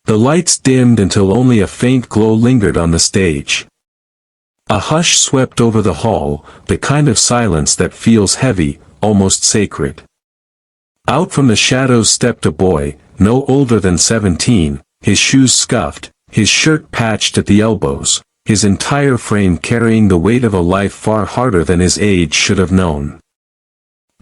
The lights dimmed until only a faint glow lingered on the stage. A hush swept over the hall, the kind of silence that feels heavy, almost sacred. Out from the shadows stepped a boy, no older than 17, his shoes scuffed, his shirt patched at the elbows, his entire frame carrying the weight of a life far harder than his age should have known.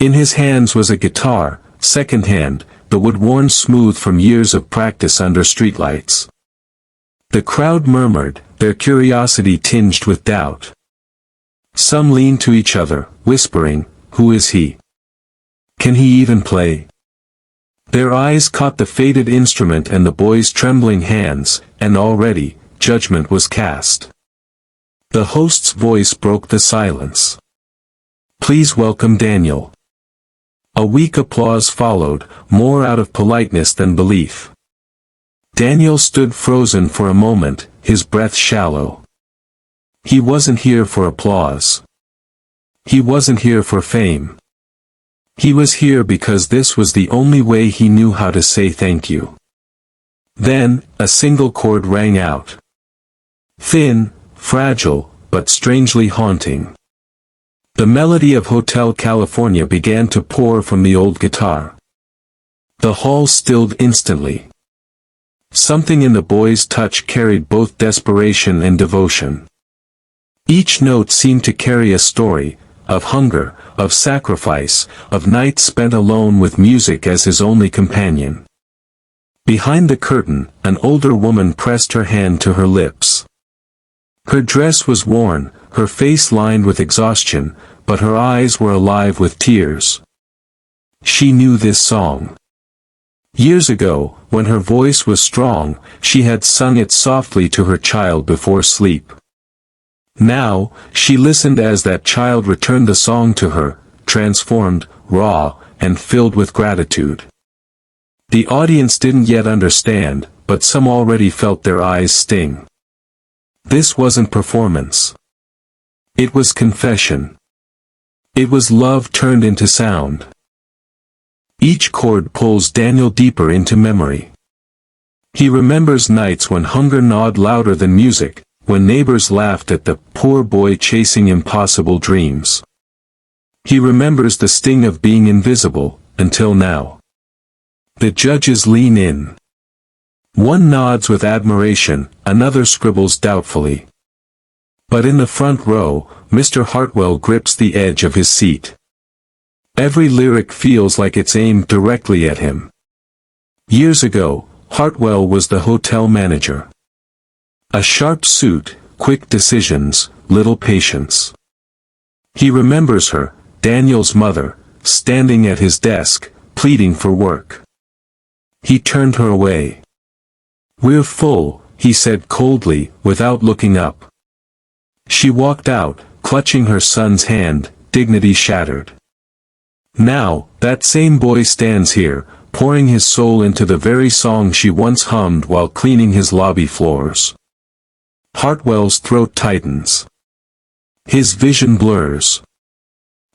In his hands was a guitar, second-hand, the wood worn smooth from years of practice under streetlights. The crowd murmured, their curiosity tinged with doubt. Some leaned to each other, whispering, "Who is he? Can he even play?" Their eyes caught the faded instrument and the boy's trembling hands, and already, judgment was cast. The host's voice broke the silence. "Please welcome Daniel." A weak applause followed, more out of politeness than belief. Daniel stood frozen for a moment, his breath shallow. He wasn't here for applause. He wasn't here for fame. He was here because this was the only way he knew how to say thank you. Then, a single chord rang out. Thin, fragile, but strangely haunting. The melody of Hotel California began to pour from the old guitar. The hall stilled instantly. Something in the boy's touch carried both desperation and devotion. Each note seemed to carry a story, of hunger, of sacrifice, of nights spent alone with music as his only companion. Behind the curtain, an older woman pressed her hand to her lips. Her dress was worn, her face lined with exhaustion, but her eyes were alive with tears. She knew this song. Years ago, when her voice was strong, she had sung it softly to her child before sleep. Now, she listened as that child returned the song to her, transformed, raw, and filled with gratitude. The audience didn't yet understand, but some already felt their eyes sting. This wasn't performance. It was confession. It was love turned into sound. Each chord pulls Daniel deeper into memory. He remembers nights when hunger gnawed louder than music, when neighbors laughed at the poor boy chasing impossible dreams. He remembers the sting of being invisible, until now. The judges lean in. One nods with admiration, another scribbles doubtfully. But in the front row, Mr. Hartwell grips the edge of his seat. Every lyric feels like it's aimed directly at him. Years ago, Hartwell was the hotel manager. A sharp suit, quick decisions, little patience. He remembers her, Daniel's mother, standing at his desk, pleading for work. He turned her away. "We're full," he said coldly, without looking up. She walked out, clutching her son's hand, dignity shattered. Now, that same boy stands here, pouring his soul into the very song she once hummed while cleaning his lobby floors. Hartwell's throat tightens. His vision blurs.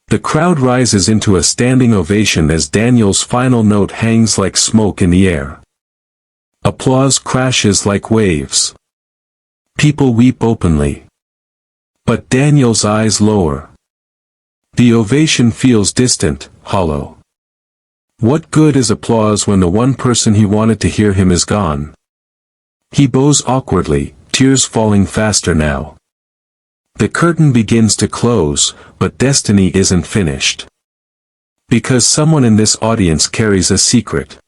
The crowd rises into a standing ovation as Daniel's final note hangs like smoke in the air. Applause crashes like waves. People weep openly. But Daniel's eyes lower. The ovation feels distant, hollow. What good is applause when the one person he wanted to hear him is gone? He bows awkwardly, tears falling faster now. The curtain begins to close, but destiny isn't finished. Because someone in this audience carries a secret.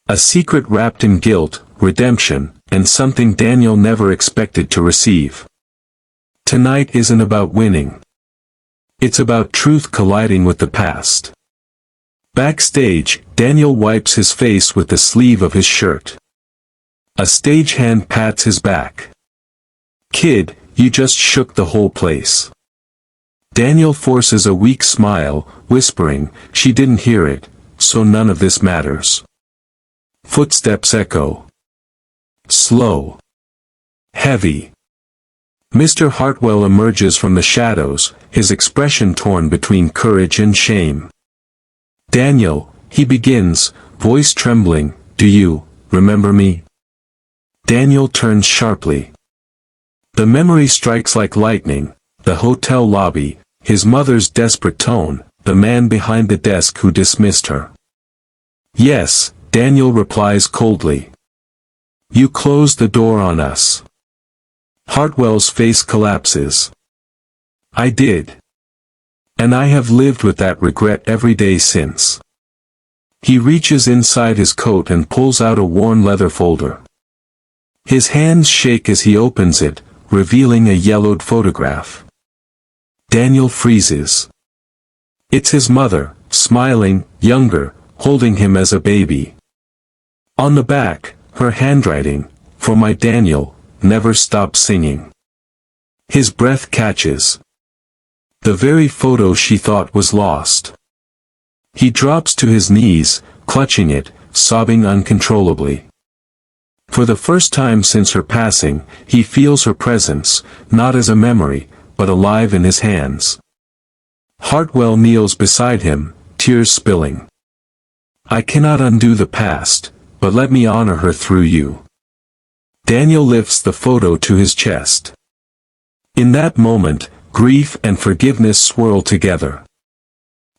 A secret wrapped in guilt, redemption, and something Daniel never expected to receive. Tonight isn't about winning. It's about truth colliding with the past. Backstage, Daniel wipes his face with the sleeve of his shirt. A stagehand pats his back. "Kid, you just shook the whole place." Daniel forces a weak smile, whispering, "She didn't hear it, so none of this matters." Footsteps echo. Slow. Heavy. Mr. Hartwell emerges from the shadows, his expression torn between courage and shame. "Daniel," he begins, voice trembling, "do you remember me?" Daniel turns sharply. The memory strikes like lightning, the hotel lobby, his mother's desperate tone, the man behind the desk who dismissed her. Yes, Daniel replies coldly. You closed the door on us. Hartwell's face collapses. I did. And I have lived with that regret every day since. He reaches inside his coat and pulls out a worn leather folder. His hands shake as he opens it, revealing a yellowed photograph. Daniel freezes. It's his mother, smiling, younger, holding him as a baby. On the back, her handwriting, "For my Daniel, never stop singing." His breath catches. The very photo she thought was lost. He drops to his knees, clutching it, sobbing uncontrollably. For the first time since her passing, he feels her presence, not as a memory, but alive in his hands. Hartwell kneels beside him, tears spilling. I cannot undo the past, but let me honor her through you. Daniel lifts the photo to his chest. In that moment, grief and forgiveness swirl together.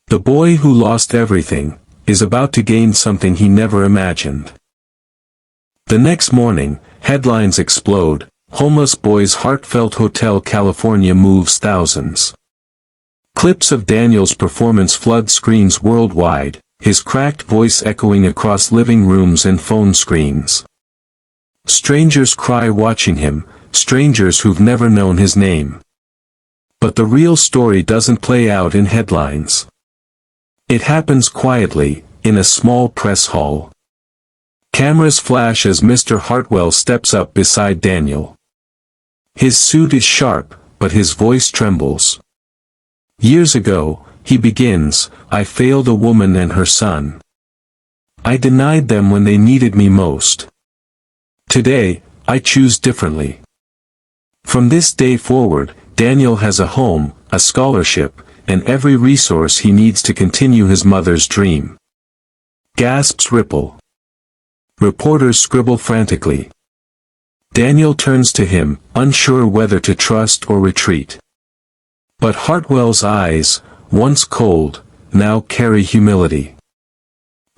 The boy who lost everything, is about to gain something he never imagined. The next morning, headlines explode, homeless boy's heartfelt Hotel California moves thousands. Clips of Daniel's performance flood screens worldwide, his cracked voice echoing across living rooms and phone screens. Strangers cry watching him, strangers who've never known his name. But the real story doesn't play out in headlines. It happens quietly, in a small press hall. Cameras flash as Mr. Hartwell steps up beside Daniel. His suit is sharp, but his voice trembles. Years ago, he begins, I failed a woman and her son. I denied them when they needed me most. Today, I choose differently. From this day forward, Daniel has a home, a scholarship, and every resource he needs to continue his mother's dream. Gasps ripple. Reporters scribble frantically. Daniel turns to him, unsure whether to trust or retreat. But Hartwell's eyes, once cold, now carry humility.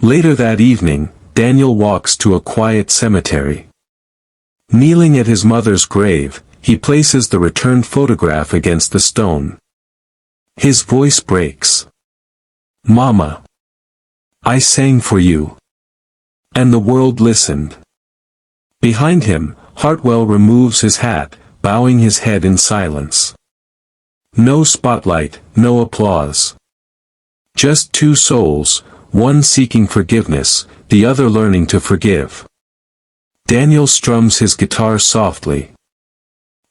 Later that evening, Daniel walks to a quiet cemetery. Kneeling at his mother's grave, he places the returned photograph against the stone. His voice breaks. Mama. I sang for you. And the world listened. Behind him, Hartwell removes his hat, bowing his head in silence. No spotlight, no applause. Just two souls, one seeking forgiveness, the other learning to forgive. Daniel strums his guitar softly.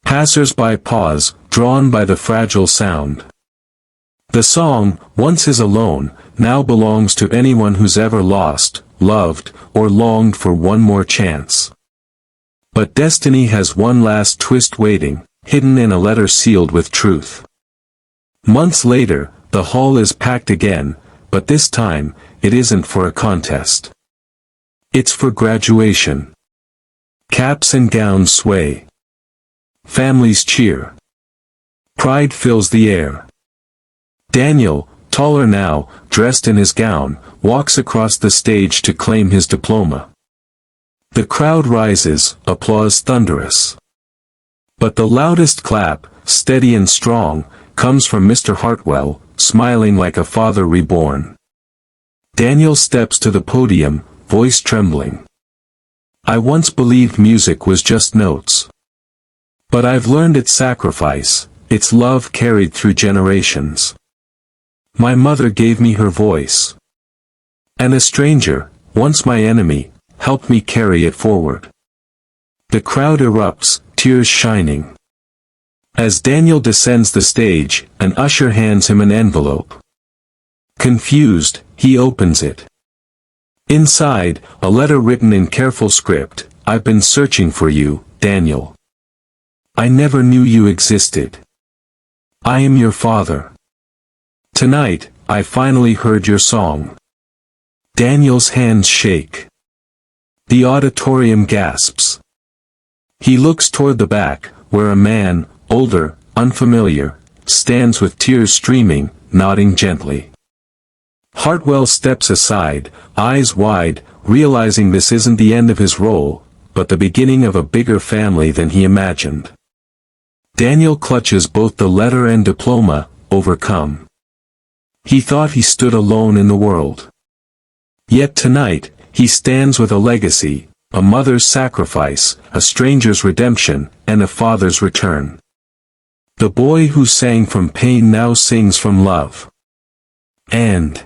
Passers-by pause, drawn by the fragile sound. The song, once his alone, now belongs to anyone who's ever lost, loved, or longed for one more chance. But destiny has one last twist waiting, hidden in a letter sealed with truth. Months later, the hall is packed again, but this time, it isn't for a contest. It's for graduation. Caps and gowns sway. Families cheer. Pride fills the air. Daniel, taller now, dressed in his gown, walks across the stage to claim his diploma. The crowd rises, applause thunderous. But the loudest clap, steady and strong, comes from Mr. Hartwell, smiling like a father reborn. Daniel steps to the podium, voice trembling. I once believed music was just notes. But I've learned its sacrifice, its love carried through generations. My mother gave me her voice. And a stranger, once my enemy, helped me carry it forward. The crowd erupts, tears shining. As Daniel descends the stage, an usher hands him an envelope. Confused, he opens it. Inside, a letter written in careful script, I've been searching for you, Daniel. I never knew you existed. I am your father. Tonight, I finally heard your song. Daniel's hands shake. The auditorium gasps. He looks toward the back, where a man, older, unfamiliar, stands with tears streaming, nodding gently. Hartwell steps aside, eyes wide, realizing this isn't the end of his role, but the beginning of a bigger family than he imagined. Daniel clutches both the letter and diploma, overcome. He thought he stood alone in the world. Yet tonight, he stands with a legacy, a mother's sacrifice, a stranger's redemption, and a father's return. The boy who sang from pain now sings from love. And